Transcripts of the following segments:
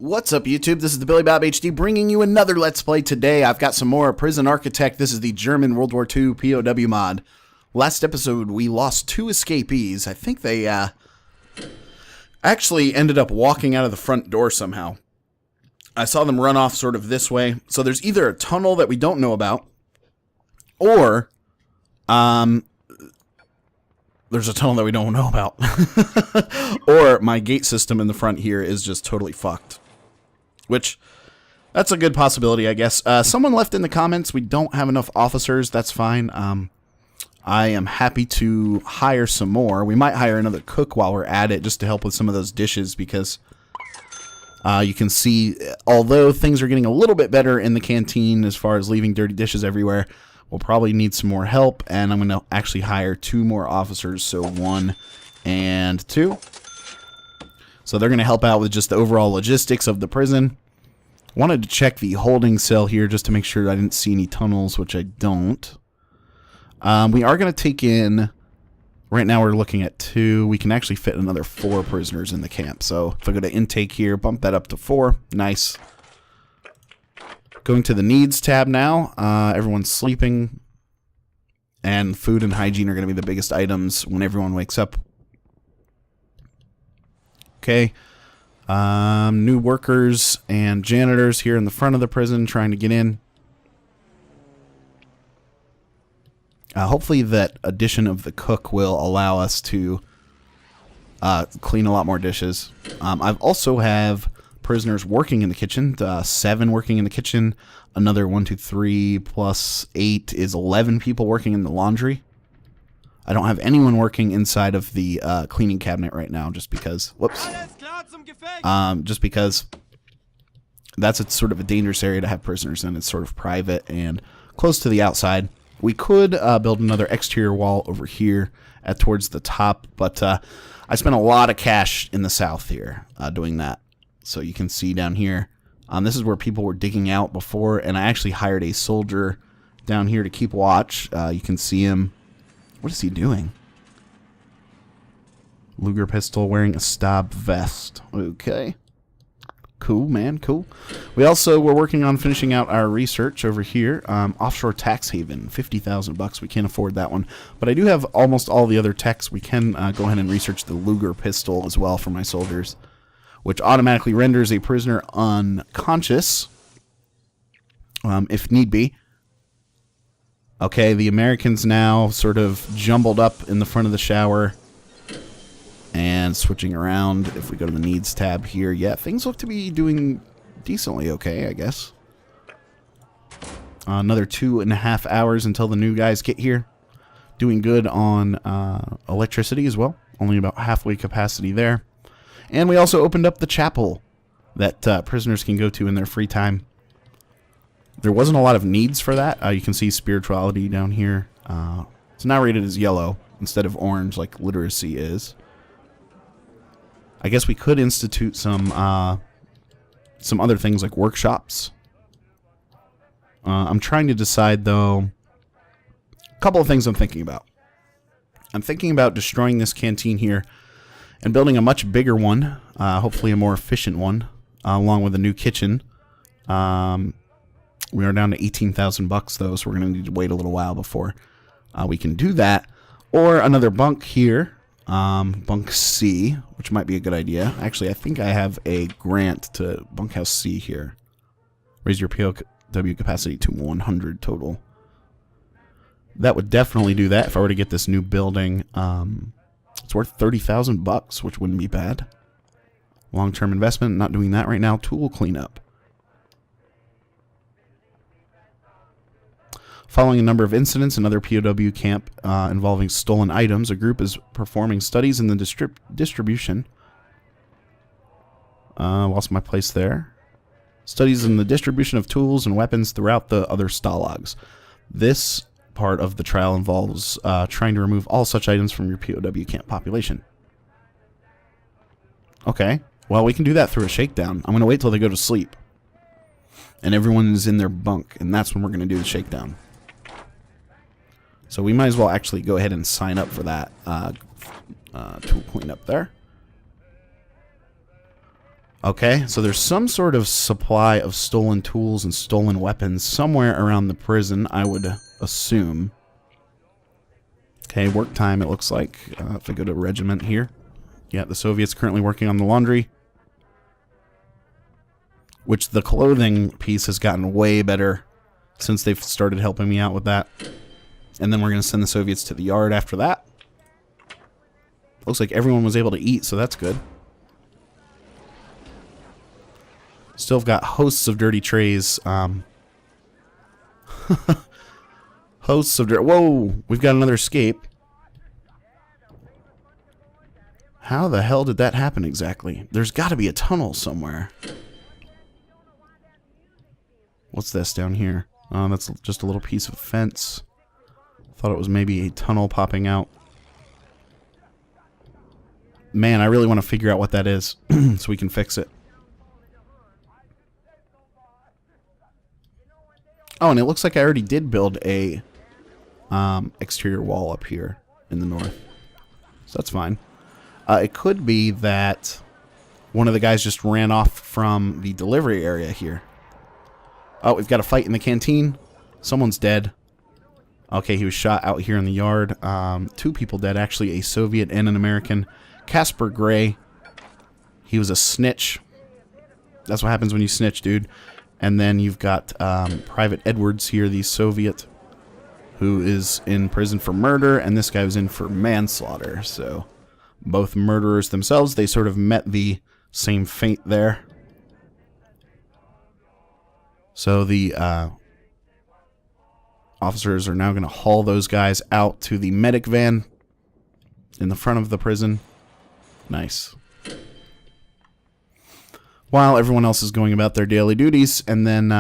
What's up, YouTube? This is TheBillyBobHD bringing you another Let's Play today. I've got some more Prison Architect. This is the German World War II POW mod. Last episode, we lost 2 escapees. I think they actually ended up walking out of the front door somehow. I saw them run off sort of this way. So there's either a tunnel that we don't know about, or there's a tunnel that we don't know about. Or my gate system in the front here is just totally fucked. Which, that's a good possibility, I guess. Someone left in the comments, we don't have enough officers. That's fine. I am happy to hire some more. We might hire another cook while we're at it, just to help with some of those dishes, because you can see, although things are getting a little bit better in the canteen as far as leaving dirty dishes everywhere, we'll probably need some more help, and I'm going to actually hire 2 more officers, so 1 and 2. So they're going to help out with just the overall logistics of the prison. Wanted to check the holding cell here just to make sure I didn't see any tunnels, which I don't. We are going to take in, right now we're looking at 2. We can actually fit another 4 prisoners in the camp. So if I go to intake here, bump that up to 4. Nice. Going to the needs tab now. Everyone's sleeping, and food and hygiene are going to be the biggest items when everyone wakes up. Okay. New workers and janitors here in the front of the prison trying to get in. Hopefully that addition of the cook will allow us to clean a lot more dishes. I've also have prisoners working in the kitchen, 7 working in the kitchen, another 1, 2, 3 plus 8 is 11 people working in the laundry. I don't have anyone working inside of the cleaning cabinet right now, just because, whoops, just because that's a sort of a dangerous area to have prisoners in. It's sort of private and close to the outside. We could build another exterior wall over here at towards the top, but I spent a lot of cash in the south here doing that. So you can see down here, this is where people were digging out before, and I actually hired a soldier down here to keep watch. You can see him. What is he doing? Luger pistol, wearing a Stab vest. Okay. Cool, man, cool. We also were working on finishing out our research over here. Offshore tax haven, 50,000 bucks. We can't afford that one. But I do have almost all the other techs. We can go ahead and research the Luger pistol as well for my soldiers, which automatically renders a prisoner unconscious, if need be. Okay, the Americans now sort of jumbled up in the front of the shower and switching around. If we go to the needs tab here, yeah, things look to be doing decently okay, I guess. Another 2.5 hours until the new guys get here. Doing good on electricity as well. Only about halfway capacity there. And we also opened up the chapel that prisoners can go to in their free time. There wasn't a lot of needs for that. You can see spirituality down here. It's now rated as yellow instead of orange like literacy is. I guess we could institute some other things like workshops. I'm trying to decide, though, a couple of things I'm thinking about. I'm thinking about destroying this canteen here and building a much bigger one, hopefully a more efficient one, along with a new kitchen. We are down to 18,000 bucks, though, so we're going to need to wait a little while before we can do that. Or another bunk here, bunk C, which might be a good idea. Actually, I think I have a grant to bunkhouse C here. Raise your POW capacity to 100 total. That would definitely do that if I were to get this new building. It's worth 30,000 bucks, which wouldn't be bad. Long-term investment, not doing that right now. Tool cleanup. Following a number of incidents, another POW camp involving stolen items, a group is performing studies in the distribution. Lost my place there. Studies in the distribution of tools and weapons throughout the other stalags. This part of the trial involves trying to remove all such items from your POW camp population. Okay, well, we can do that through a shakedown. I'm going to wait till they go to sleep. And everyone's in their bunk, and that's when we're going to do the shakedown. So we might as well actually go ahead and sign up for that tool cleanup there. Okay, so there's some sort of supply of stolen tools and stolen weapons somewhere around the prison, I would assume. Okay, work time, it looks like. If I go to regiment here. Yeah, the Soviets currently working on the laundry. Which the clothing piece has gotten way better since they've started helping me out with that. And then we're going to send the Soviets to the yard after that. Looks like everyone was able to eat, so that's good. Still got hosts of dirty trays. Hosts of dirty... Whoa! We've got another escape. How the hell did that happen exactly? There's got to be a tunnel somewhere. What's this down here? Oh, that's just a little piece of fence. Thought it was maybe a tunnel popping out. Man, I really want to figure out what that is so we can fix it. Oh, and it looks like I already did build a exterior wall up here in the north. So that's fine. It could be that one of the guys just ran off from the delivery area here. Oh, we've got a fight in the canteen. Someone's dead. Okay, he was shot out here in the yard. 2 people dead, actually, a Soviet and an American. Casper Gray. He was a snitch. That's what happens when you snitch, dude. And then you've got Private Edwards here, the Soviet, who is in prison for murder, and this guy was in for manslaughter. So, both murderers themselves. They sort of met the same fate there. So the officers are now going to haul those guys out to the medic van in the front of the prison. Nice. While everyone else is going about their daily duties. And then,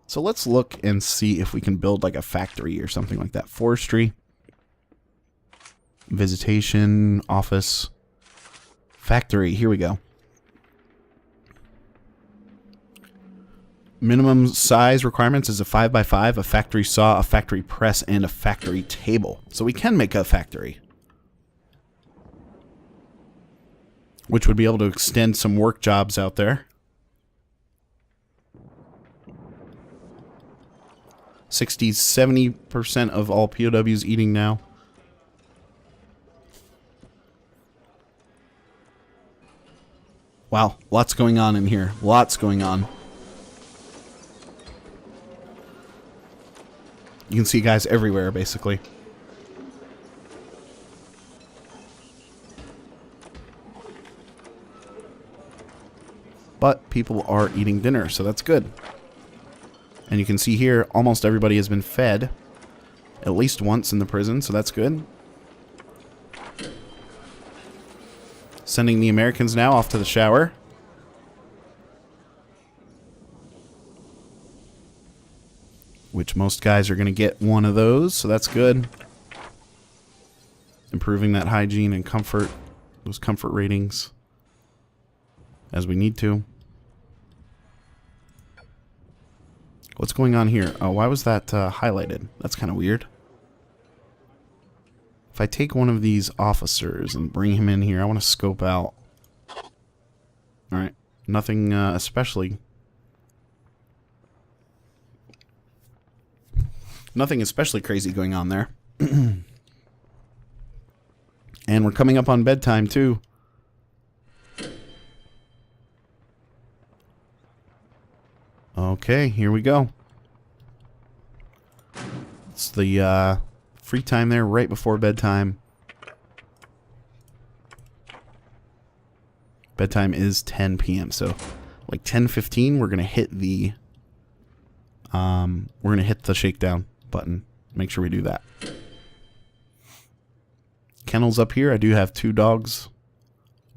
so let's look and see if we can build like a factory or something like that. Forestry. Visitation. Office. Factory. Here we go. Minimum size requirements is a 5x5, a factory saw, a factory press, and a factory table. So we can make a factory. Which would be able to extend some work jobs out there. 60-70% of all POWs eating now. Wow, lots going on in here. Lots going on. You can see guys everywhere, basically. But people are eating dinner, so that's good. And you can see here, almost everybody has been fed at least once in the prison, so that's good. Sending the Americans now off to the shower. Which most guys are going to get one of those, so that's good. Improving that hygiene and comfort, those comfort ratings, as we need to. What's going on here? Oh, why was that highlighted? That's kind of weird. If I take one of these officers and bring him in here, I want to scope out. Alright, nothing especially... Nothing especially crazy going on there. And we're coming up on bedtime, too. Okay, here we go. It's the free time there right before bedtime. Bedtime is 10 p.m. So, like 10:15, we're gonna hit the shakedown button. Make sure we do that. Kennels up here. I do have 2 dogs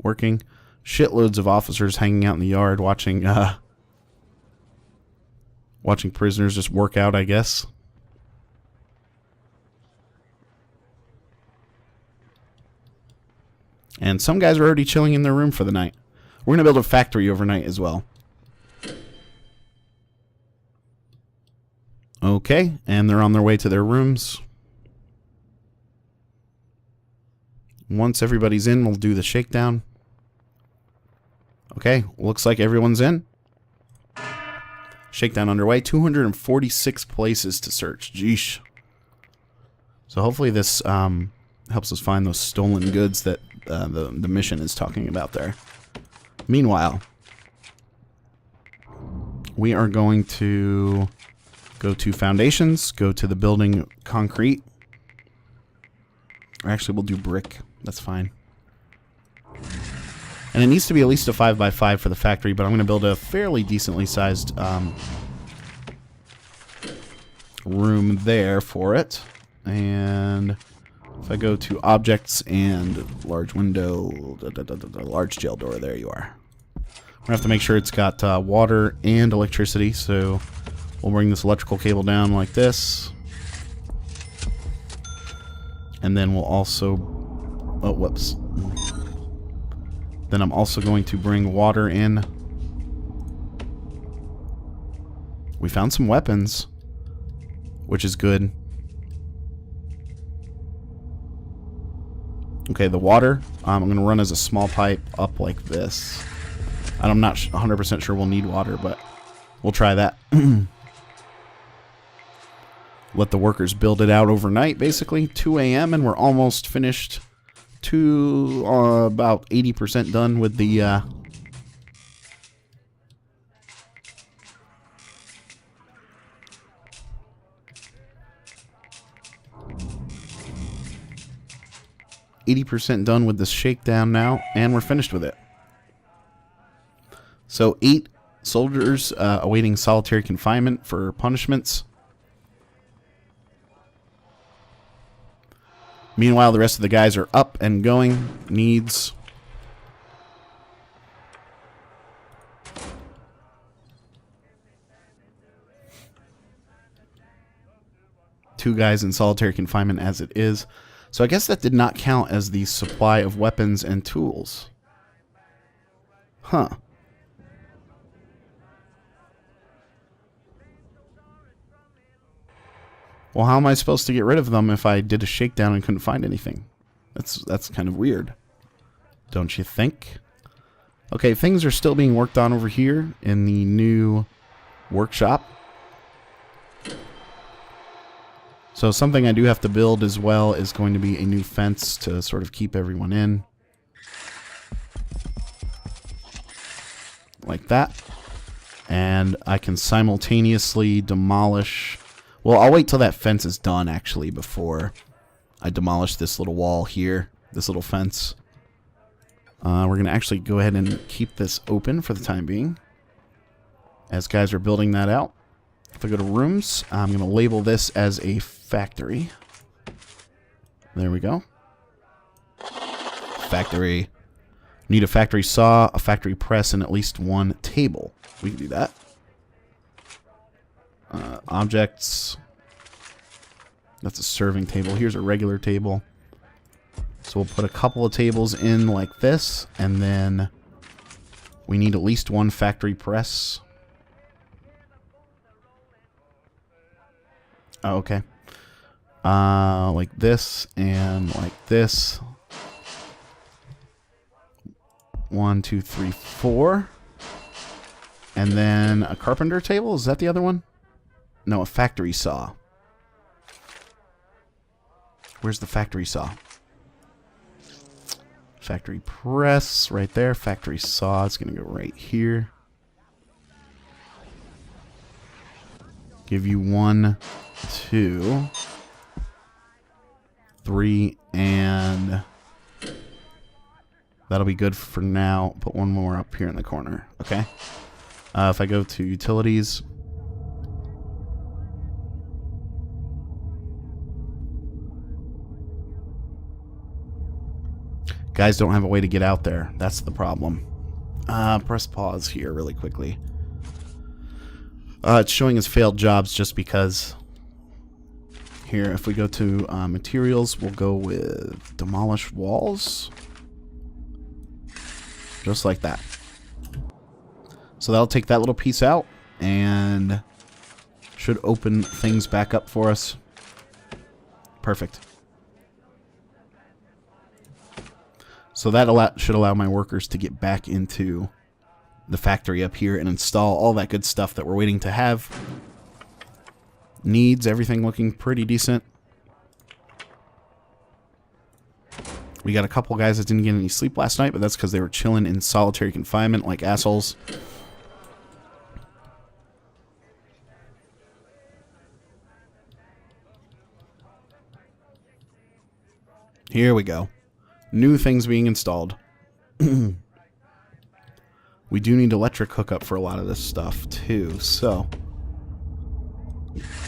working. Shitloads of officers hanging out in the yard watching watching prisoners just work out, I guess. And some guys are already chilling in their room for the night. We're going to build a factory overnight as well. Okay, and they're on their way to their rooms. Once everybody's in, we'll do the shakedown. Okay, looks like everyone's in. Shakedown underway. 246 places to search. Jeesh. So hopefully this helps us find those stolen goods that the mission is talking about there. Meanwhile, we are going to go to foundations, go to the building concrete. Or actually, we'll do brick. That's fine. And it needs to be at least a 5x5 for the factory, but I'm going to build a fairly decently sized room there for it. And if I go to objects and large window, large jail door, there you are. We're going to have to make sure it's got water and electricity, so we'll bring this electrical cable down like this. And then we'll also... oh, whoops. Then I'm also going to bring water in. We found some weapons, which is good. Okay, the water, I'm going to run as a small pipe up like this. I'm not 100% sure we'll need water, but we'll try that. Let the workers build it out overnight, basically. 2 a.m. and we're almost finished to about 80% done with the 80% done with this shakedown now, and we're finished with it. So 8 soldiers awaiting solitary confinement for punishments. Meanwhile, the rest of the guys are up and going. Needs. Two guys in solitary confinement as it is. So I guess that did not count as the supply of weapons and tools. Huh. Well, how am I supposed to get rid of them if I did a shakedown and couldn't find anything? That's kind of weird. Don't you think? Okay, things are still being worked on over here in the new workshop. So something I do have to build as well is going to be a new fence to sort of keep everyone in. Like that. And I can simultaneously demolish... well, I'll wait till that fence is done, actually, before I demolish this little wall here, this little fence. We're going to actually go ahead and keep this open for the time being, as guys are building that out. If I go to rooms, I'm going to label this as a factory. There we go. Factory. Need a factory saw, a factory press, and at least one table. We can do that. Objects. That's a serving table. Here's a regular table. So we'll put a couple of tables in like this, and then we need at least one factory press. Oh, okay. Like this and like this. 1, 2, 3, 4. And then a carpenter table. Is that the other one? No, a factory saw. Where's the factory saw? Factory press right there. Factory saw is going to go right here. Give you 1, 2, 3, and that'll be good for now. Put one more up here in the corner. Okay. If I go to utilities... guys don't have a way to get out there. That's the problem. Press pause here really quickly. It's showing as failed jobs just because. Here, if we go to materials, we'll go with demolish walls. Just like that. So that'll take that little piece out and should open things back up for us. Perfect. So that should allow my workers to get back into the factory up here and install all that good stuff that we're waiting to have. Needs, everything looking pretty decent. We got a couple guys that didn't get any sleep last night, but that's because they were chilling in solitary confinement like assholes. Here we go. New things being installed. We do need electric hookup for a lot of this stuff too, so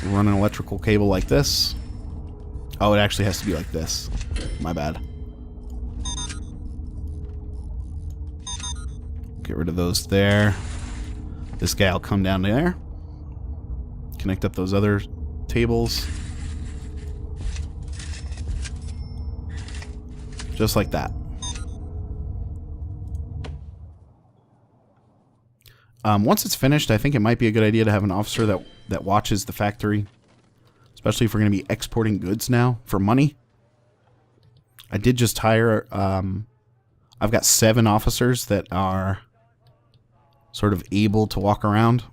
run an electrical cable like this. Oh, it actually has to be like this. My bad. Get rid of those there. This guy will come down there. Connect up those other tables. Just like that. Once it's finished, I think it might be a good idea to have an officer that watches the factory. Especially if we're going to be exporting goods now for money. I did just hire... I've got 7 officers that are sort of able to walk around.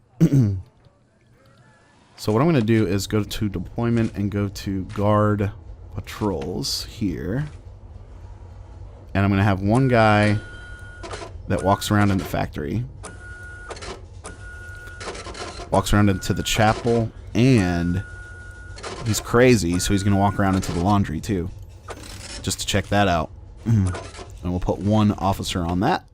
So what I'm going to do is go to deployment and go to guard patrols here. And I'm going to have one guy that walks around in the factory. Walks around into the chapel, and he's crazy, so he's going to walk around into the laundry too. Just to check that out. And we'll put 1 officer on that.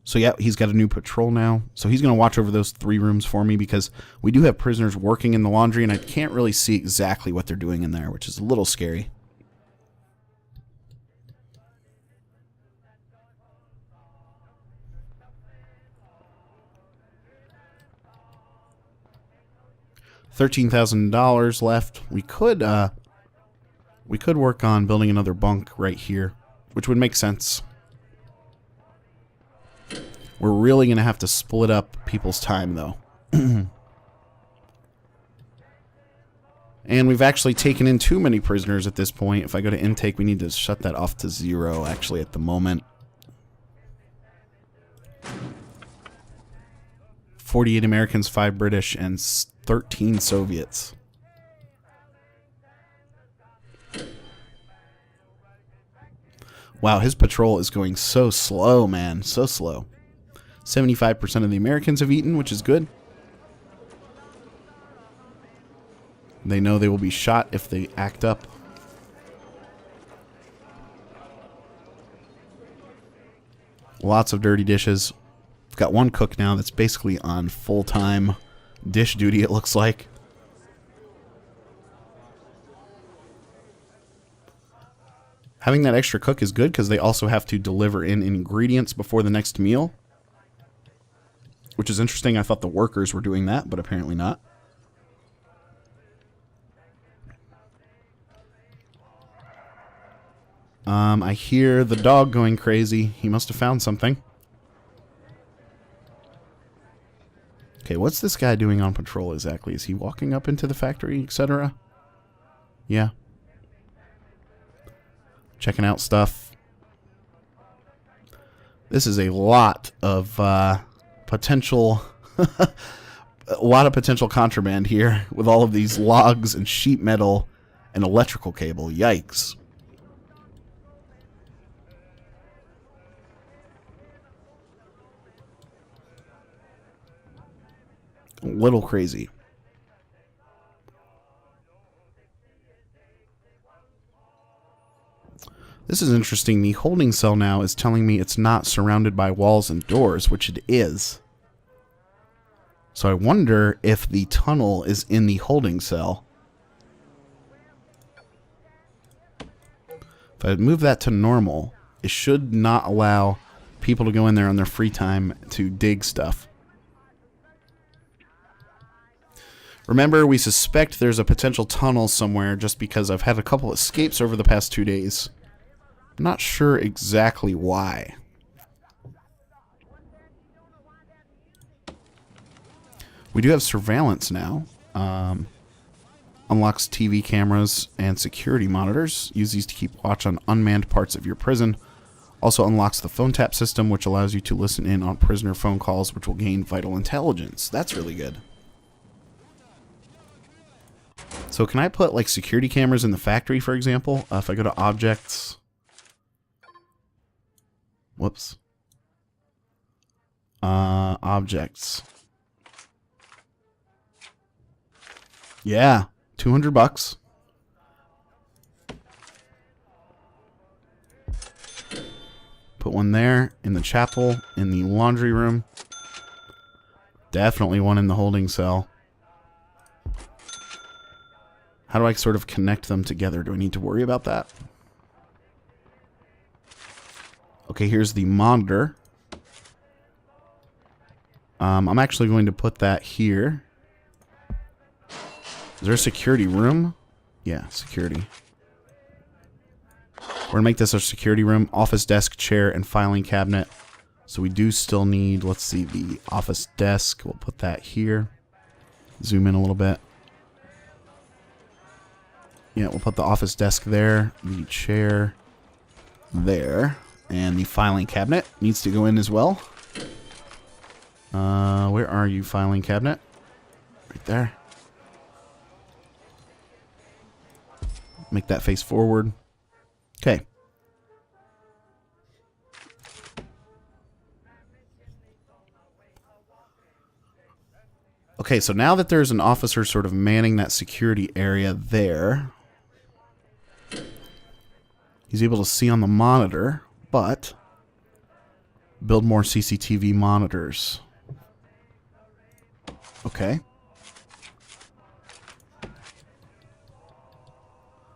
So yeah, he's got a new patrol now. So he's going to watch over those 3 rooms for me, because we do have prisoners working in the laundry, and I can't really see exactly what they're doing in there, which is a little scary. $13,000 left. We could work on building another bunk right here, which would make sense. We're really going to have to split up people's time, though. And we've actually taken in too many prisoners at this point. If I go to intake, we need to shut that off to 0, actually, at the moment. 48 Americans, 5 British, and 13 Soviets. Wow, his patrol is going so slow, man. So slow. 75% of the Americans have eaten, which is good. They know they will be shot if they act up. Lots of dirty dishes. I've got 1 cook now that's basically on full-time dish duty, it looks like. Having that extra cook is good because they also have to deliver in ingredients before the next meal. Which is interesting. I thought the workers were doing that, but apparently not. I hear the dog going crazy. He must have found something. Okay, what's this guy doing on patrol exactly? Is he walking up into the factory, etc.? Yeah. Checking out stuff. This is a lot of potential... a lot of potential contraband here with all of these logs and sheet metal and electrical cable. Yikes. A little crazy. This is interesting. The holding cell now is telling me it's not surrounded by walls and doors, which it is. So I wonder if the tunnel is in the holding cell. If I move that to normal, it should not allow people to go in there on their free time to dig stuff. Remember, we suspect there's a potential tunnel somewhere just because I've had a couple escapes over the past 2 days. I'm not sure exactly why. We do have surveillance now. Unlocks TV cameras and security monitors. Use these to keep watch on unmanned parts of your prison. Also unlocks the phone tap system, which allows you to listen in on prisoner phone calls, which will gain vital intelligence. That's really good. So can I put like security cameras in the factory, for example? If I go to objects. Whoops. Objects. Yeah, $200. Put one there, in the chapel, in the laundry room. Definitely one in the holding cell. How do I sort of connect them together? Do I need to worry about that? Okay, here's the monitor. I'm actually going to put that here. Is there a security room? Yeah, security. We're going to make this our security room. Office desk, chair, and filing cabinet. So we do still need, let's see, the office desk. We'll put that here. Zoom in a little bit. Yeah, we'll put the office desk there. The chair there. And the filing cabinet needs to go in as well. Where are you, filing cabinet? Right there. Make that face forward. Okay. Okay, so now that there's an officer sort of manning that security area there, he's able to see on the monitor, but build more CCTV monitors. Okay.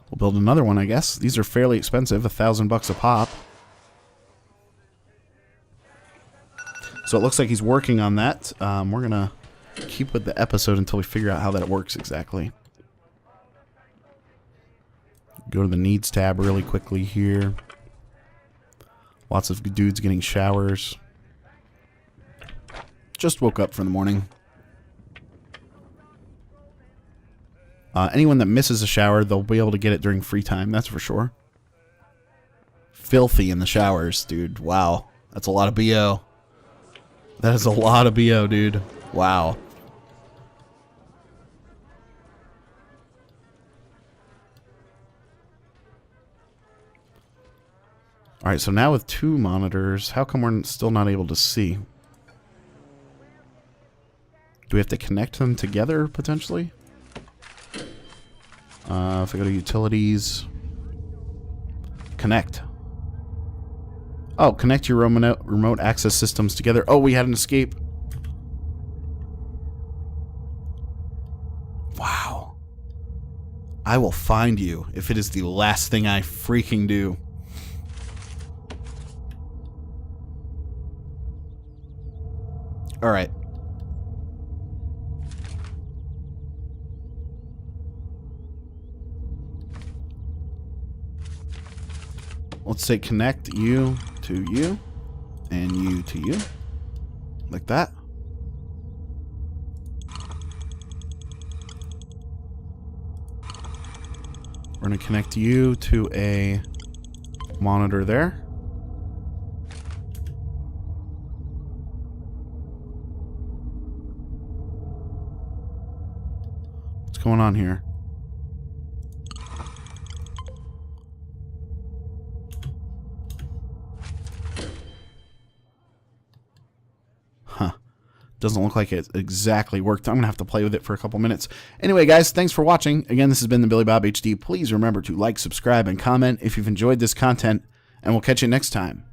We'll build another one, I guess. These are fairly expensive, $1,000 a pop. So it looks like he's working on that. We're gonna keep with the episode until we figure out how that works exactly. Go to the needs tab really quickly here. Lots of dudes getting showers. Just woke up for the morning. Anyone that misses a shower, they'll be able to get it during free time, that's for sure. Filthy in the showers, dude. Wow. That's a lot of BO. That is a lot of BO, dude. Wow. Alright, so now with 2 monitors, how come we're still not able to see? Do we have to connect them together, potentially? If I go to utilities, connect. Oh, connect your remote access systems together. Oh, we had an escape. Wow. I will find you if it is the last thing I freaking do. All right. Let's say connect you to you and you to you. Like that. We're going to connect you to a monitor there. What's going on here? Doesn't look like it exactly worked. I'm going to have to play with it for a couple minutes. Anyway, guys, thanks for watching. Again, this has been the Billy Bob HD. Please remember to like, subscribe, and comment if you've enjoyed this content, and we'll catch you next time.